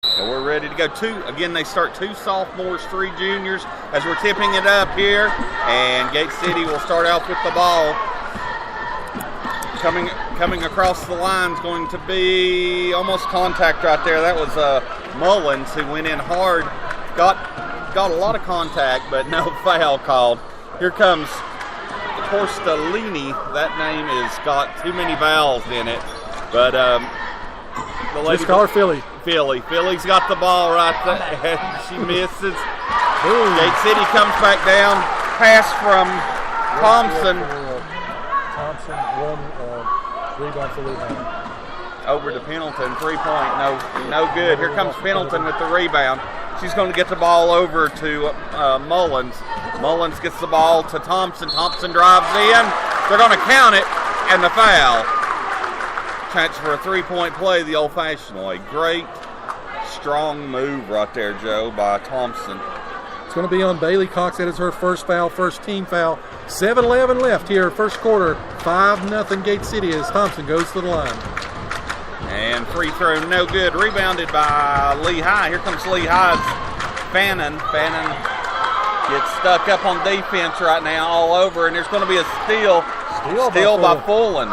And we're ready to go. Again, they start 2 sophomores, 3 juniors as we're tipping it up here. And Gate City will start out with the ball. Coming across the line is going to be almost contact right there. That was Mullins who went in hard. Got a lot of contact, but no foul called. Here comes Porstellini. That name has got too many vowels in it. But the lady, just call her Philly. Philly's got the ball right there. She misses. Ooh. Gate City comes back down. Pass from Thompson. Thompson, one rebound for Lehigh. Over to Pendleton, 3-point, no good. Here comes Pendleton with the rebound. She's going to get the ball over to Mullins. Mullins gets the ball to Thompson. Thompson drives in. They're going to count it, and the foul. Chance for a 3-point play the old-fashioned way. Great, strong move right there, Joe, by Thompson. It's going to be on Bailey Cox. That is her first foul, first team foul. 7:11 left here, first quarter. 5-0 Gate City as Thompson goes to the line. And free throw, no good. Rebounded by Lehigh. Here comes Lehigh's Fannin. Fannin gets stuck up on defense right now all over, and there's going to be a steal. Steal by Fullen.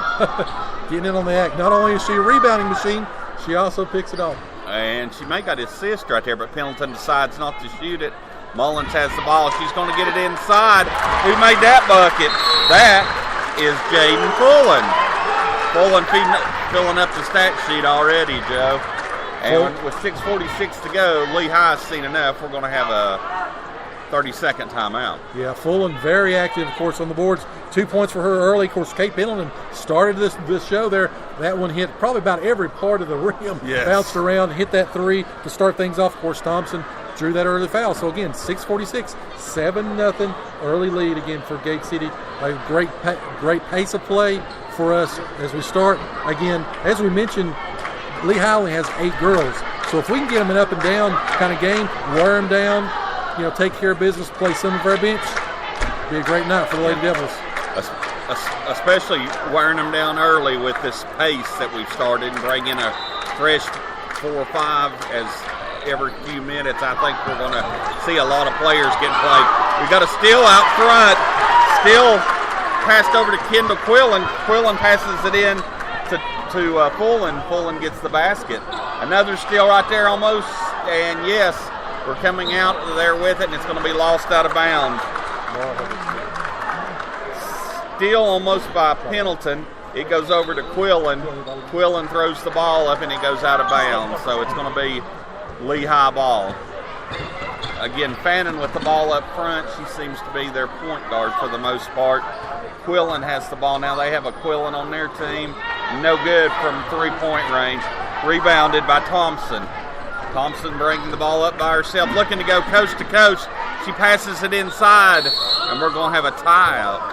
Getting in on the act. Not only is she a rebounding machine, she also picks it off. And she may got an assist right there, but Pendleton decides not to shoot it. Mullins has the ball. She's going to get it inside. Who made that bucket? That is Jaden Fullen. Fullen filling up the stat sheet already, Joe. And with 6:46 to go, Lehigh's seen enough. We're going to have a 30-second timeout. Yeah, Fullen very active, of course, on the boards. 2 points for her early. Of course, Kate Pendleton started this show there. That one hit probably about every part of the rim. Yes. Bounced around, hit that 3 to start things off. Of course, Thompson drew that early foul. So, again, 6:46, 7-0 early lead again for Gate City. A great pace of play for us as we start. Again, as we mentioned, Lehigh only has 8 girls. So if we can get them an up and down kind of game, wear them down, take care of business, play some of our bench, be a great night for the Lady Devils. Especially wearing them down early with this pace that we've started and bring in a fresh 4 or 5 as every few minutes. I think we're going to see a lot of players getting played. We've got a steal out front. Steal passed over to Kendall Quillen. Quillen passes it in to Fullen. Fullen gets the basket. Another steal right there almost. And yes, we're coming out there with it, and it's going to be lost out of bounds. Steal almost by Pendleton. It goes over to Quillen. Quillen throws the ball up, and it goes out of bounds. So it's going to be Lehigh ball. Again, Fannin with the ball up front. She seems to be their point guard for the most part. Quillen has the ball now. They have a Quillen on their team. No good from 3-point range. Rebounded by Thompson. Thompson bringing the ball up by herself, looking to go coast to coast. She passes it inside, and we're going to have a tie-up.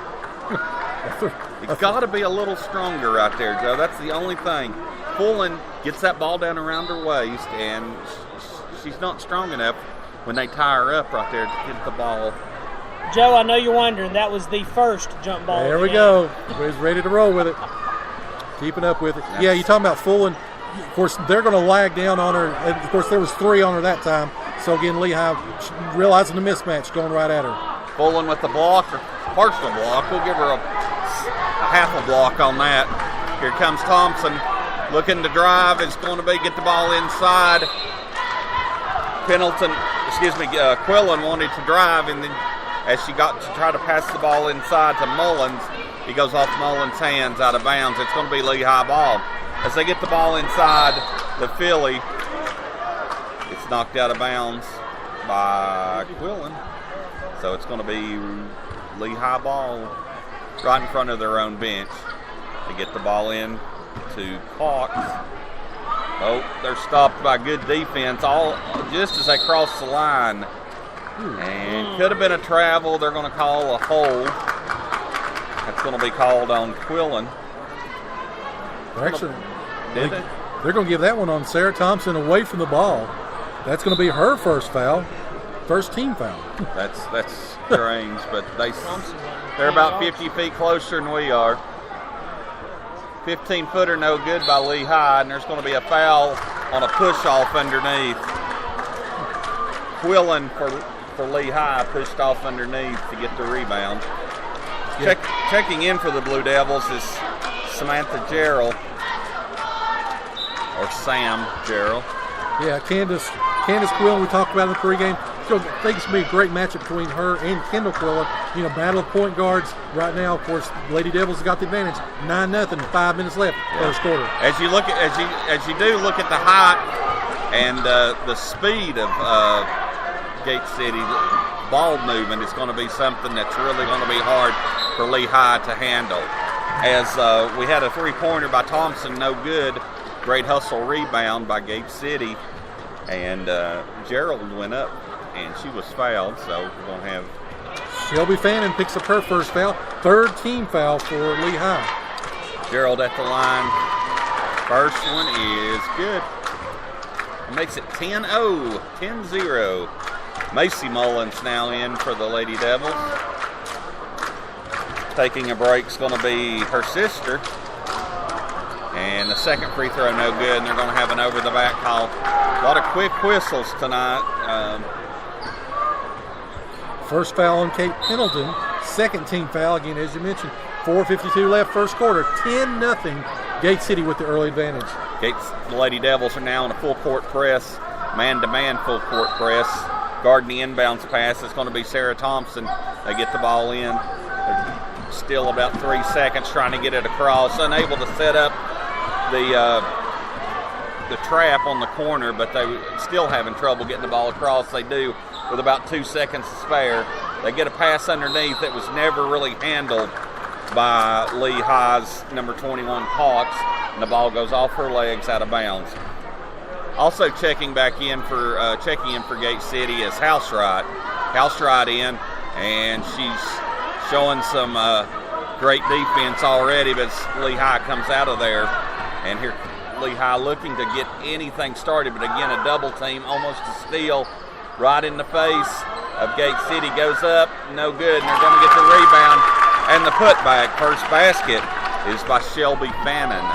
It's got to be a little stronger right there, Joe. That's the only thing. Fullen gets that ball down around her waist, and she's not strong enough when they tie her up right there to get the ball. Joe, I know you're wondering, that was the first jump ball. There we go. Everybody's ready to roll with it. Keeping up with it. Yeah, you're talking about Fullen. Of course, they're going to lag down on her. And of course, there was 3 on her that time. So, again, Lehigh realizing the mismatch, going right at her. Fullen with the block, or partial block. We'll give her a half a block on that. Here comes Thompson looking to drive. It's going to be get the ball inside. Quillen wanted to drive, and then as she got to try to pass the ball inside to Mullins, he goes off Mullins' hands out of bounds. It's going to be Lehigh ball. As they get the ball inside the Philly, it's knocked out of bounds by Quillen. So it's going to be Lehigh ball right in front of their own bench. They get the ball in to Cox. Oh, they're stopped by good defense just as they cross the line. And could have been a travel. They're going to call a hold. That's going to be called on Quillen. Actually, they're going to give that one on Sarah Thompson away from the ball. That's going to be her first foul, first team foul. That's strange, but they're about 50 feet closer than we are. 15-footer no good by Lehigh, and there's going to be a foul on a push off underneath. Quillen for Lehigh pushed off underneath to get the rebound. Checking in for the Blue Devils is Samantha Gerald, or Sam Gerald. Yeah, Candace Quillen, we talked about in the pregame. I think it's going to be a great matchup between her and Kendall Quillen. You know, battle of point guards right now. Of course, Lady Devils have got the advantage. 9-0, 5 minutes left, first quarter. As you look as you do look at the height and the speed of Gate City ball movement, it's going to be something that's really going to be hard for Lehigh to handle. As we had a 3-pointer by Thompson, no good. Great hustle rebound by Gate City, and Gerald went up. And she was fouled, so we're going to have... Shelby Fannin picks up her first foul. 3rd team foul for Lehigh. Gerald at the line. First one is good. It makes it 10-0, 10-0. Macy Mullins now in for the Lady Devils. Taking a break is going to be her sister. And the second free throw no good, and they're going to have an over-the-back call. A lot of quick whistles tonight. First foul on Kate Pendleton. 2nd team foul, again, as you mentioned. 4:52 left, first quarter. 10-0. Gate City with the early advantage. The Lady Devils are now in a full court press, man-to-man full court press. Guarding the inbounds pass. It's going to be Sarah Thompson. They get the ball in. They're still about 3 seconds trying to get it across. Unable to set up the trap on the corner, but they still having trouble getting the ball across. They do with about 2 seconds to spare. They get a pass underneath that was never really handled by Lehigh's number 21 Cox, and the ball goes off her legs out of bounds. Also checking in for Gate City is Housewright. Housewright in, and she's showing some great defense already, but Lehigh comes out of there, and here Lehigh looking to get anything started, but again a double team, almost a steal right in the face of Gate City, goes up, no good, and they're going to get the rebound and the putback. First basket is by Shelby Fannin.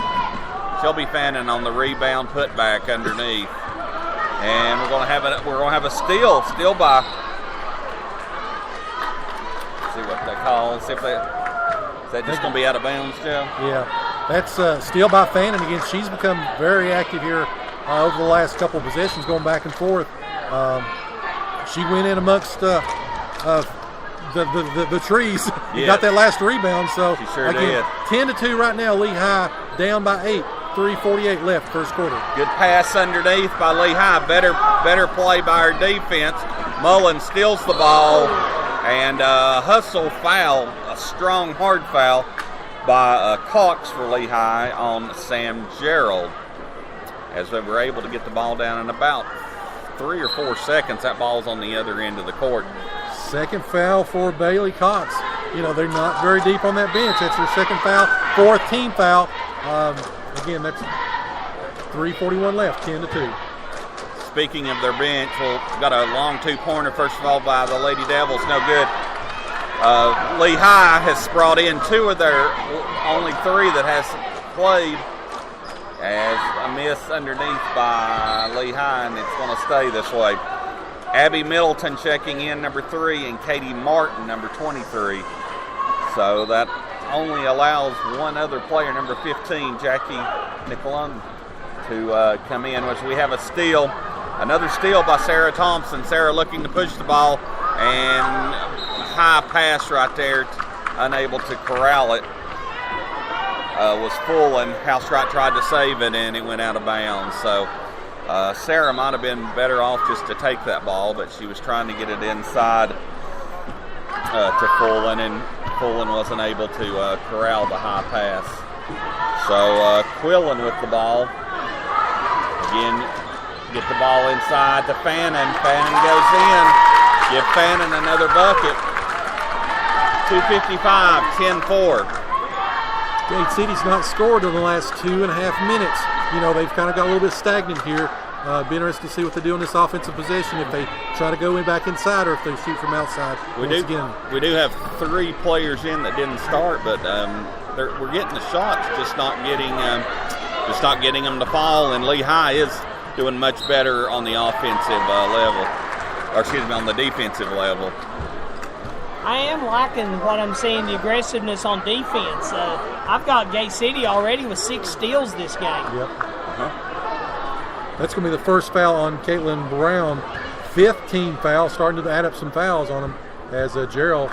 Shelby Fannin on the rebound, putback underneath, and we're going to have a steal by. Let's see what they call. See if they. Is that just going to be out of bounds, Joe? Yeah, that's steal by Fannin. Again, she's become very active here over the last couple of possessions, going back and forth. She went in amongst the trees. Yeah. Got that last rebound. So she sure again, did. 10-2 right now. Lehigh down by 8. 3:48 left, first quarter. Good pass underneath by Lehigh. Better play by our defense. Mullen steals the ball, and hustle foul, a strong hard foul by Cox for Lehigh on Sam Gerald. As they were able to get the ball down in about 3 or 4 seconds, that ball's on the other end of the court. Second foul for Bailey Cox. You know, they're not very deep on that bench. That's their second foul, 4th team foul. Again, that's 3:41 left, 10-2. Speaking of their bench, we've got a long 2-pointer, first of all, by the Lady Devils, no good. Lehigh has brought in 2 of their only 3 that has played, as a miss underneath by Lehigh, and it's going to stay this way. Abby Middleton checking in, number 3, and Katie Martin, number 23. So that only allows one other player, number 15, Jackie Nicolon, to come in, which we have a steal. Another steal by Sarah Thompson. Sarah looking to push the ball, and high pass right there, unable to corral it. Was full, and Housewright tried to save it, and it went out of bounds. So Sarah might have been better off just to take that ball, but she was trying to get it inside to Fullen, and Fullen wasn't able to corral the high pass. So Quillen with the ball. Again, get the ball inside to Fannin. Fannin goes in. Give Fannin another bucket. 2:55, 10-4. Gate City's not scored in the last 2.5 minutes. You know, they've kind of got a little bit stagnant here. Be interested to see what they do in this offensive possession, if they try to go in back inside or if they shoot from outside. We do have 3 players in that didn't start, but we're getting the shots, just not getting them to fall. And Lehigh is doing much better on the offensive level, or excuse me, on the defensive level. I am liking what I'm seeing, the aggressiveness on defense. I've got Gate City already with 6 steals this game. Yep. That's going to be the first foul on Caitlin Brown. 5th team foul, starting to add up some fouls on him as Gerald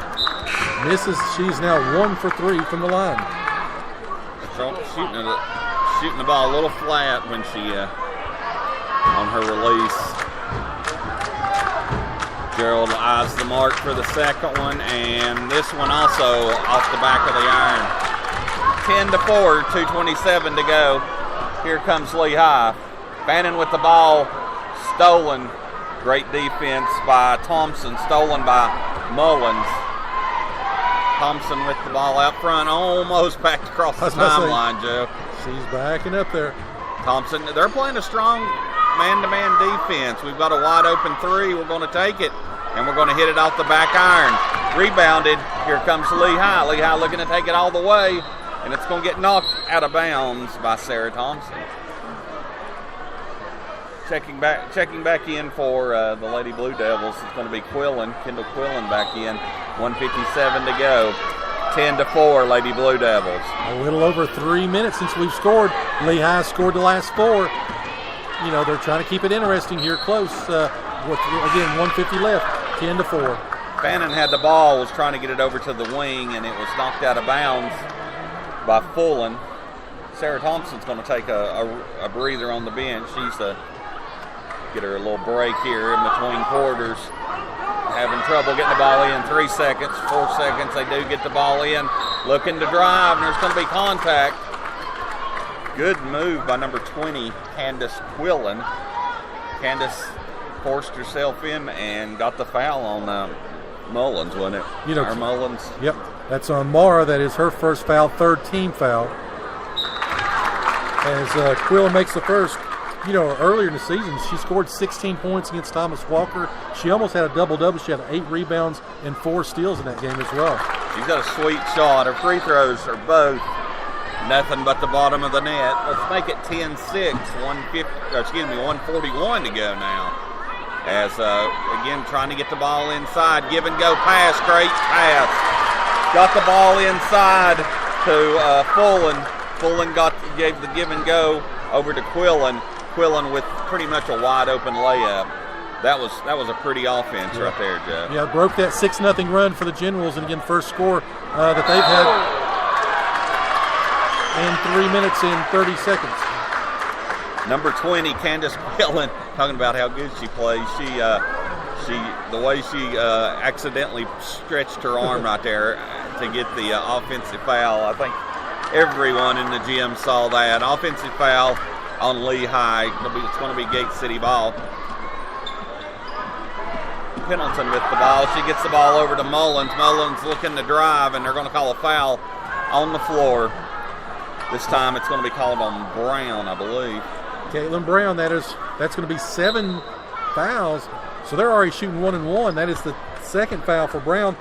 misses. She's now 1 for 3 from the line. Shooting the ball a little flat when she on her release. Gerald eyes the mark for the second one, and this one also off the back of the iron. 10-4, 2:27 to go. Here comes Lehigh. Bannon with the ball, stolen. Great defense by Thompson, stolen by Mullins. Thompson with the ball out front, almost backed across the timeline, Joe. She's backing up there. Thompson, they're playing a strong man-to-man defense. We've got a wide-open 3. We're going to take it, and we're going to hit it off the back iron. Rebounded. Here comes Lehigh. Lehigh looking to take it all the way, and it's going to get knocked out of bounds by Sarah Thompson. Checking back in for the Lady Blue Devils. It's going to be Kendall Quillen back in. 1:57 to go. 10-4, Lady Blue Devils. A little over 3 minutes since we've scored. Lehigh scored the last 4. You know, they're trying to keep it interesting here, close. With, again, 1:50 left, 10-4. Bannon had the ball, was trying to get it over to the wing, and it was knocked out of bounds by Fullen. Sarah Thompson's going to take a breather on the bench. She's get her a little break here in between quarters. Having trouble getting the ball in. 3 seconds, 4 seconds. They do get the ball in. Looking to drive, and there's going to be contact. Good move by number 20, Candace Quillen. Candace forced herself in and got the foul on Mullins, wasn't it? You know, Mullins. Yep, that's on Mara. That is her first foul, 3rd team foul. As Quillen makes the first. You know, earlier in the season, she scored 16 points against Thomas Walker. She almost had a double-double. She had 8 rebounds and 4 steals in that game as well. She's got a sweet shot. Her free throws are both nothing but the bottom of the net. Let's make it 10-6, 141 to go now. As, again, trying to get the ball inside. Give and go pass. Great pass. Got the ball inside to Fullen. Fullen gave the give and go over to Quillen. Quillen with pretty much a wide open layup. That was a pretty offense right there, Joe. Yeah, broke that 6-0 run for the Generals, and again, first score that they've had in 3 minutes and 30 seconds. Number 20, Candace Quillen, talking about how good she plays. The way she accidentally stretched her arm right there to get the offensive foul. I think everyone in the gym saw that. Offensive foul on Lehigh. It's going to be Gate City ball. Pendleton with the ball. She gets the ball over to Mullins. Mullins looking to drive, and they're going to call a foul on the floor. This time it's going to be called on Brown, I believe. Caitlin Brown, that's going to be 7 fouls. So they're already shooting 1-1. That is the 2nd foul for Brown.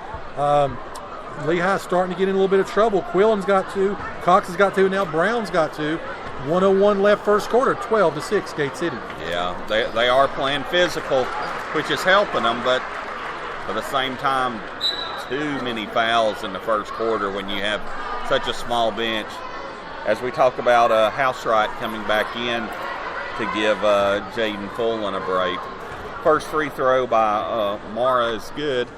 Lehigh starting to get in a little bit of trouble. Quillen's got 2. Cox has got 2. Now Brown's got 2. 1:01 left first quarter, 12-6, Gate City. Yeah, they are playing physical, which is helping them, but at the same time, too many fouls in the first quarter when you have such a small bench. As we talk about Housewright coming back in to give Jaden Fullen a break. First free throw by Mara is good.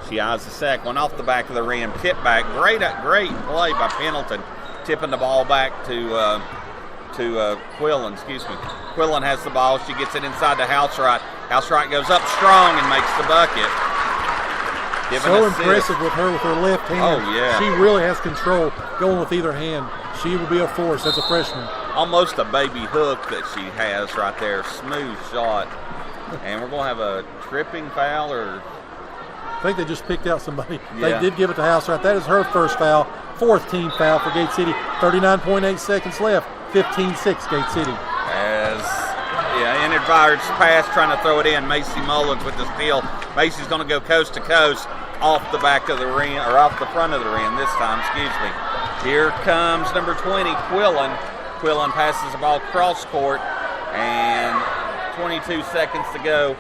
She eyes the second one off the back of the rim. Tip back. Great play by Pendleton. Tipping the ball back to Quillen. Quillen has the ball. She gets it inside to Housewright. Housewright goes up strong and makes the bucket. So impressive with her left hand. Oh, yeah. She really has control going with either hand. She will be a force as a freshman. Almost a baby hook that she has right there. Smooth shot. And we're going to have a tripping foul or... I think they just picked out somebody. Yeah. They did give it to Housewright. That is her first foul. 4th team foul for Gate City. 39.8 seconds left. 15-6 Gate City. Inadvertent pass trying to throw it in. Macy Mullins with the steal. Macy's going to go coast to coast off the back of the rim, or off the front of the rim this time, Here comes number 20, Quillen. Quillen passes the ball cross court, and 22 seconds to go.